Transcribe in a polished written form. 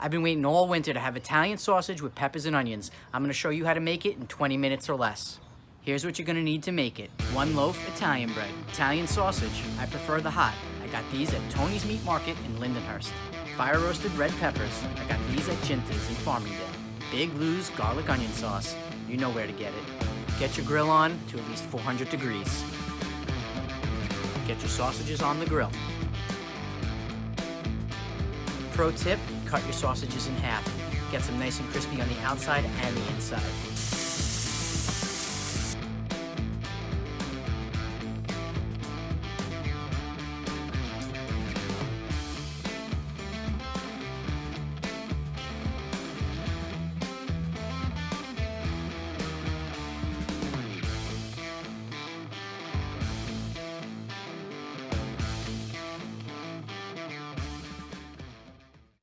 I've been waiting all winter to have Italian sausage with peppers and onions. I'm gonna show you how to make it in 20 minutes or less. Here's what you're gonna need to make it. 1 loaf Italian bread. Italian sausage, I prefer the hot. I got these at Tony's Meat Market in Lindenhurst. Fire roasted red peppers, I got these at Ginta's in Farmingdale. Big Lou's garlic onion sauce, you know where to get it. Get your grill on to at least 400 degrees. Get your sausages on the grill. Pro tip, cut your sausages in half. Get them nice and crispy on the outside and the inside.